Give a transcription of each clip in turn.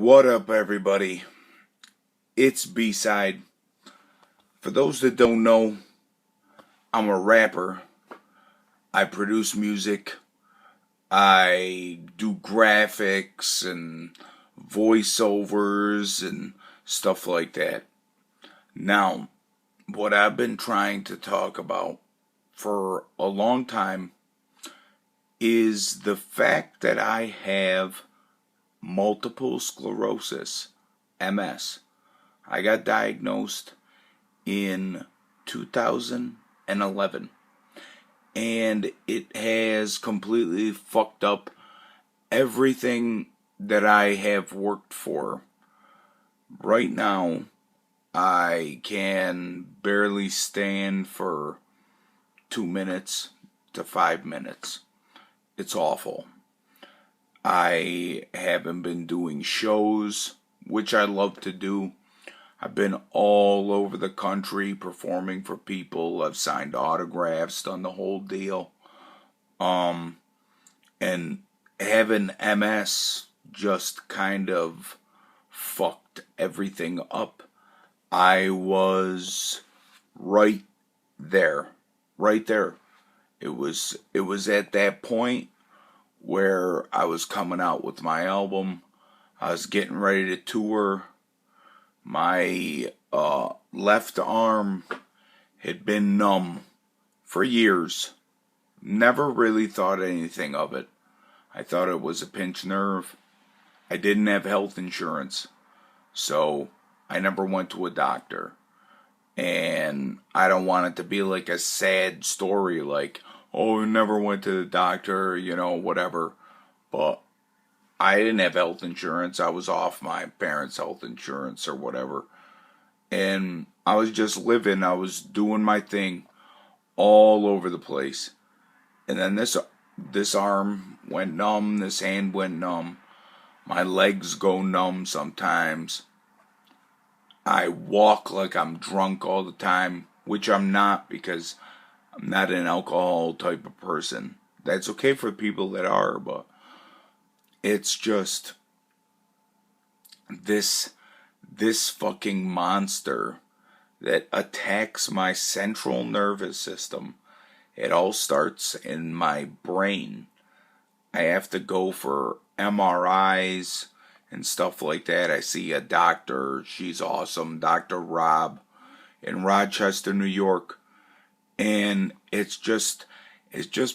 What up, everybody? It's B-Cide. For those that don't know, I'm a rapper. I produce music. I do graphics and voiceovers and stuff like that. Now, what I've been trying to talk about for a long time is the fact that I have multiple sclerosis, MS. I got diagnosed in 2011, and it has completely fucked up everything that I have worked for. Right now, I can barely stand for 2 minutes to 5 minutes. It's awful. I haven't been doing shows, which I love to do. I've been all over the country performing for people. I've signed autographs, done the whole deal. And having MS just kind of fucked everything up. I was right there. It was at that point where I was coming out with my album. I was getting ready to tour. My left arm had been numb for years. Never really thought anything of it. I thought it was a pinched nerve. I didn't have health insurance, so I never went to a doctor. And I don't want it to be like a sad story like, oh, I never went to the doctor, whatever. But I didn't have health insurance. I was off my parents' health insurance or whatever. And I was just living. I was doing my thing all over the place. And then this arm went numb. This hand went numb. My legs go numb sometimes. I walk like I'm drunk all the time, which I'm not, because I'm not an alcohol type of person. That's okay for people that are, but it's just this fucking monster that attacks my central nervous system. It all starts in my brain. I have to go for MRIs and stuff like that. I see a doctor. She's awesome, Dr. Rob, in Rochester, New York. And it's just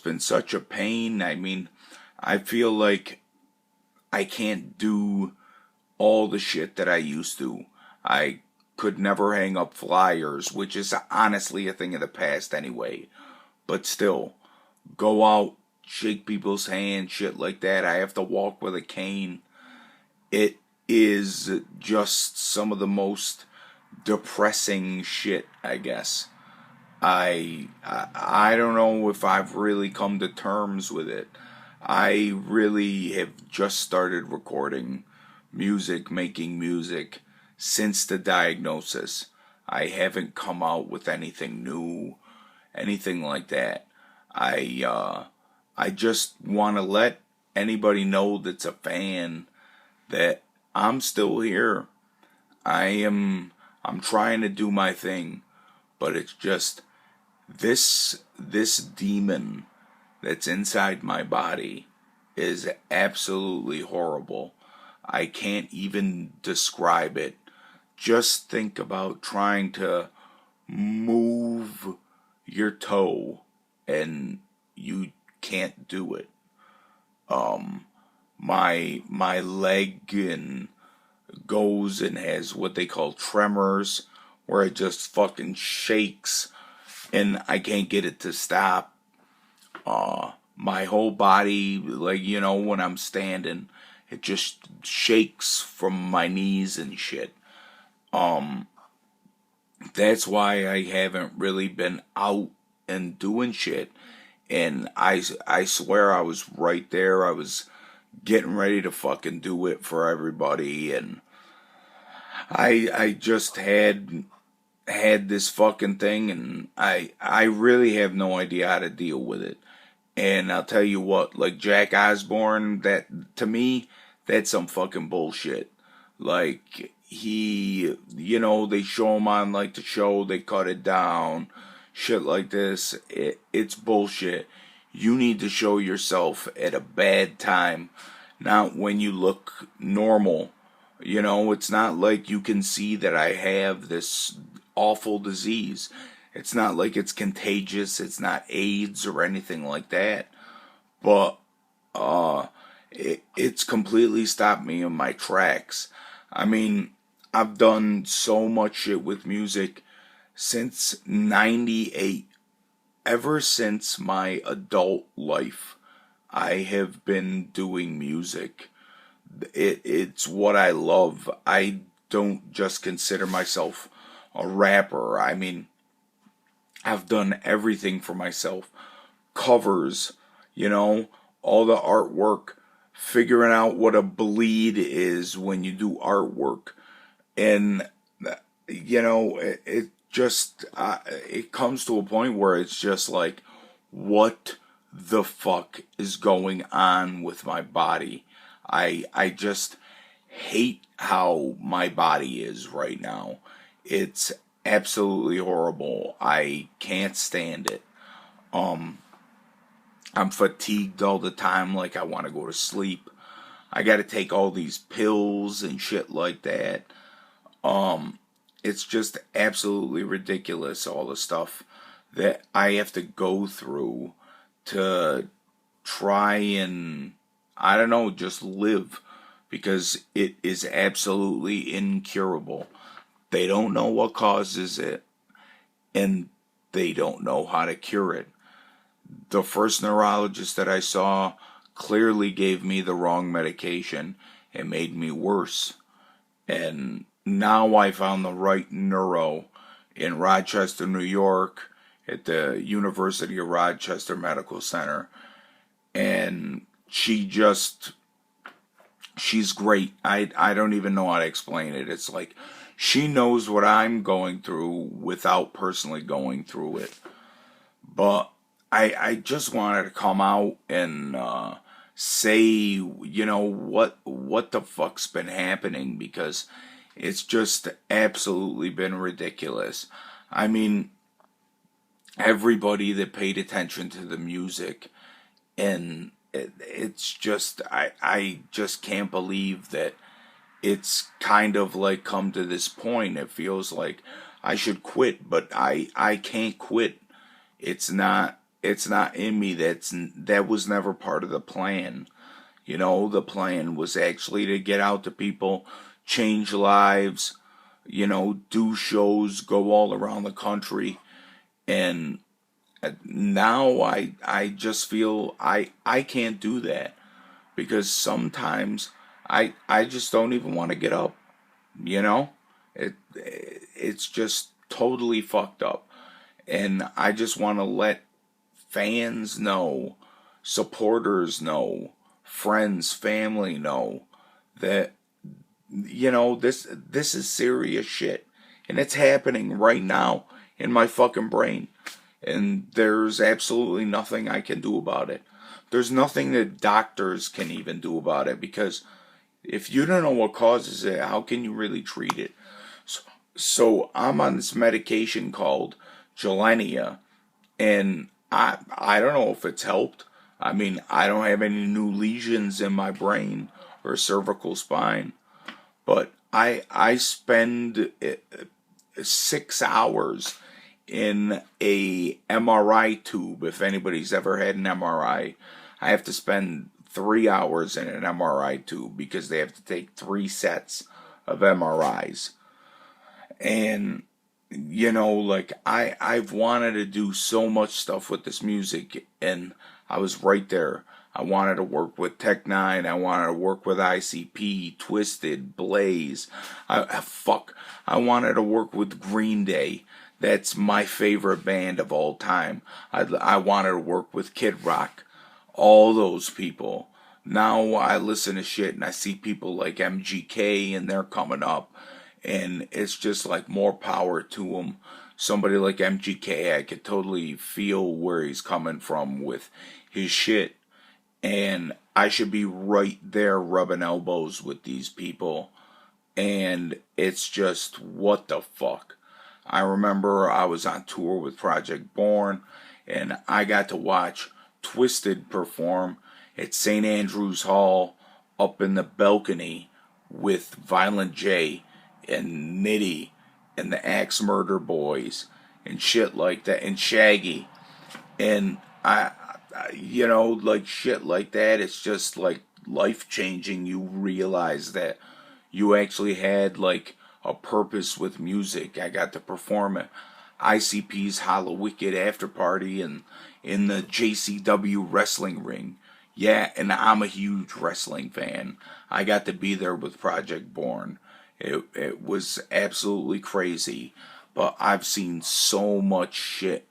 been such a pain. I mean, I feel like I can't do all the shit that I used to. I could never hang up flyers, which is honestly a thing of the past anyway. But still, go out, shake people's hands, shit like that. I have to walk with a cane. It is just some of the most depressing shit, I guess. I don't know if I've really come to terms with it. I really have just started recording music, making music since the diagnosis. I haven't come out with anything new, anything like that. I just want to let anybody know that's a fan that I'm still here. I'm trying to do my thing, but it's just this demon that's inside my body is absolutely horrible. I can't even describe it. Just think about trying to move your toe and you can't do it. My leg and goes and has what they call tremors, where it just fucking shakes and I can't get it to stop. My whole body, like, when I'm standing, it just shakes from my knees and shit. That's why I haven't really been out and doing shit. And I swear I was right there. I was getting ready to fucking do it for everybody. And I just had this fucking thing, and I really have no idea how to deal with it. And I'll tell you what, like Jack Osborne, that to me, that's some fucking bullshit. Like, they show him on, like, the show, they cut it down, shit like this. It's bullshit. You need to show yourself at a bad time, not when you look normal. It's not like you can see that I have this awful disease. It's not like it's contagious. It's not AIDS or anything like that. But it's completely stopped me in my tracks. I mean, I've done so much shit with music since '98. Ever since my adult life, I have been doing music. It's what I love. I don't just consider myself a rapper. I mean, I've done everything for myself. Covers, all the artwork, figuring out what a bleed is when you do artwork. And, it comes to a point where it's just like, what the fuck is going on with my body? I just hate how my body is right now. It's absolutely horrible. I can't stand it. I'm fatigued all the time, like I want to go to sleep. I gotta take all these pills and shit like that. It's just absolutely ridiculous, all the stuff that I have to go through to try and, I don't know, just live, because it is absolutely incurable. They don't know what causes it, and they don't know how to cure it. The first neurologist that I saw clearly gave me the wrong medication and made me worse. And now I found the right neuro in Rochester, New York, at the University of Rochester Medical Center. And she's great. I don't even know how to explain it. It's like she knows what I'm going through without personally going through it. But I just wanted to come out and say, what the fuck's been happening, because it's just absolutely been ridiculous. I mean, everybody that paid attention to the music, and it's just, I just can't believe that it's kind of like come to this point. It feels like I should quit, but I can't quit. It's not in me. That was never part of the plan. The plan was actually to get out to people, change lives, do shows, go all around the country. And now I just feel I can't do that, because sometimes I just don't even want to get up. It's just totally fucked up. And I just want to let fans know, supporters know, friends, family know that, this is serious shit. And it's happening right now in my fucking brain. And there's absolutely nothing I can do about it. There's nothing that doctors can even do about it, because if you don't know what causes it, how can you really treat it? So I'm on this medication called Gilenya, and I don't know if it's helped. I mean, I don't have any new lesions in my brain or cervical spine, but I spend 6 hours in a MRI tube. If anybody's ever had an MRI, I have to spend 3 hours in an MRI tube, because they have to take 3 sets of MRIs. And like I've wanted to do so much stuff with this music, and I was right there. I wanted to work with Tech Nine. I wanted to work with ICP, Twisted, Blaze. I wanted to work with Green Day. That's my favorite band of all time. I wanted to work with Kid Rock. All those people. Now I listen to shit and I see people like MGK, and they're coming up. And it's just like, more power to him. Somebody like MGK, I could totally feel where he's coming from with his shit. And I should be right there rubbing elbows with these people. and it's just, what the fuck. I remember I was on tour with Project Born, and I got to watch Twisted perform at St. Andrew's Hall up in the balcony with Violent J and Nitty and the Axe Murder Boys and shit like that, and Shaggy. And like shit like that, it's just like life changing. You realize that you actually had like a purpose with music. I got to perform at ICP's Hollow Wicked after party and in the JCW wrestling ring. Yeah, and I'm a huge wrestling fan. I got to be there with Project Born. It was absolutely crazy. But I've seen so much shit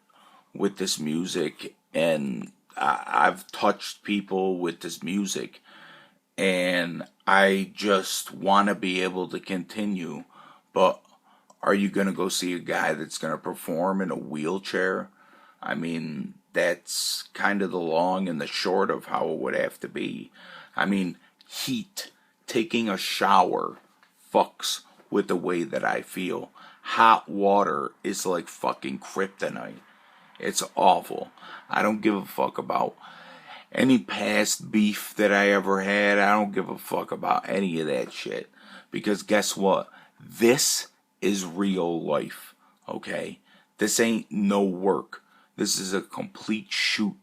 with this music, and I've touched people with this music, and I just want to be able to continue. But are you going to go see a guy that's going to perform in a wheelchair? I mean, that's kind of the long and the short of how it would have to be. I mean, heat, taking a shower, fucks with the way that I feel. Hot water is like fucking kryptonite. It's awful. I don't give a fuck about any past beef that I ever had. I don't give a fuck about any of that shit. Because guess what? This is real life, okay? This ain't no work. This is a complete shoot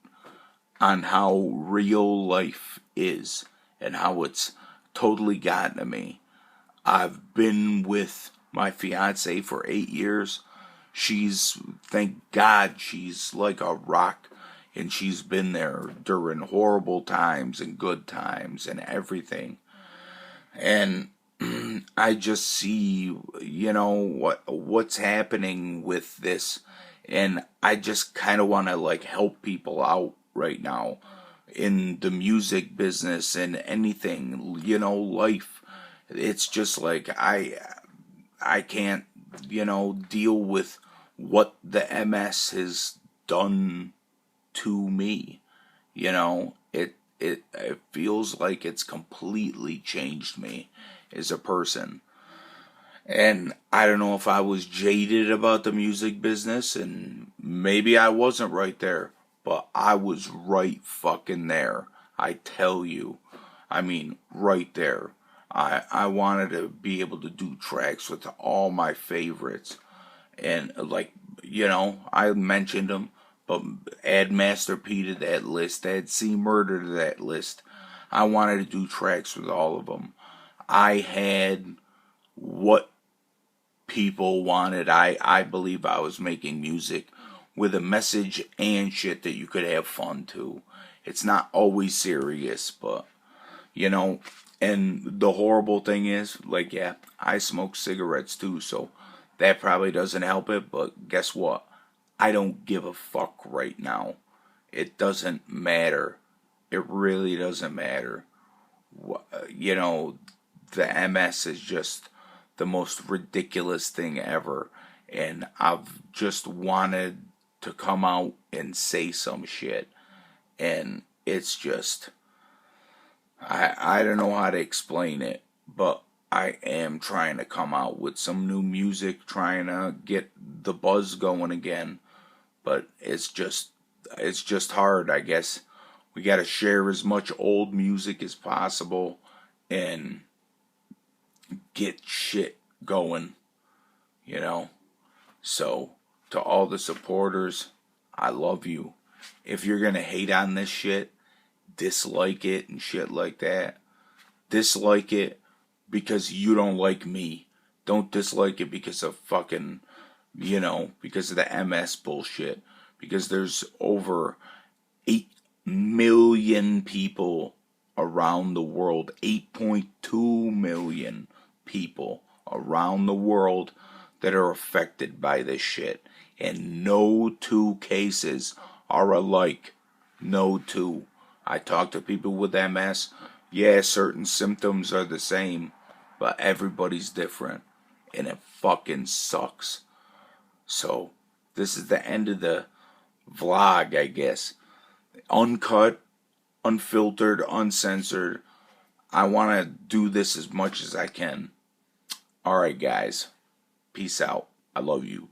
on how real life is and how it's totally gotten to me. I've been with my fiance for 8 years. Thank God, she's like a rock, and she's been there during horrible times and good times and everything. And I just see, what's happening with this, and I just kind of want to like help people out right now in the music business and anything, life. It's just like I can't, deal with what the MS has done to me. It feels like it's completely changed me as a person. And I don't know if I was jaded about the music business, and maybe I wasn't right there, but I was right fucking there. I tell you. I mean, right there. I wanted to be able to do tracks with all my favorites. And like, I mentioned them, but add Master P to that list, add C Murder to that list. I wanted to do tracks with all of them. I had what people wanted. I believe I was making music with a message and shit that you could have fun to. It's not always serious, but, and the horrible thing is, like, yeah, I smoke cigarettes too, so that probably doesn't help it, but guess what? I don't give a fuck right now. It doesn't matter. It really doesn't matter. The MS is just the most ridiculous thing ever, and I've just wanted to come out and say some shit, and it's just, I don't know how to explain it, but I am trying to come out with some new music, trying to get the buzz going again, but it's just hard, I guess. We gotta share as much old music as possible and get shit going, So, to all the supporters, I love you. If you're gonna hate on this shit, dislike it and shit like that, dislike it because you don't like me. Don't dislike it because of fucking, because of the MS bullshit. Because there's over 8 million people around the world, 8.2 million people around the world that are affected by this shit. And no two cases are alike. No two. I talk to people with MS. Yeah, certain symptoms are the same, but everybody's different. And it fucking sucks. So, this is the end of the vlog, I guess. Uncut, unfiltered, uncensored. I want to do this as much as I can. Alright, guys. Peace out. I love you.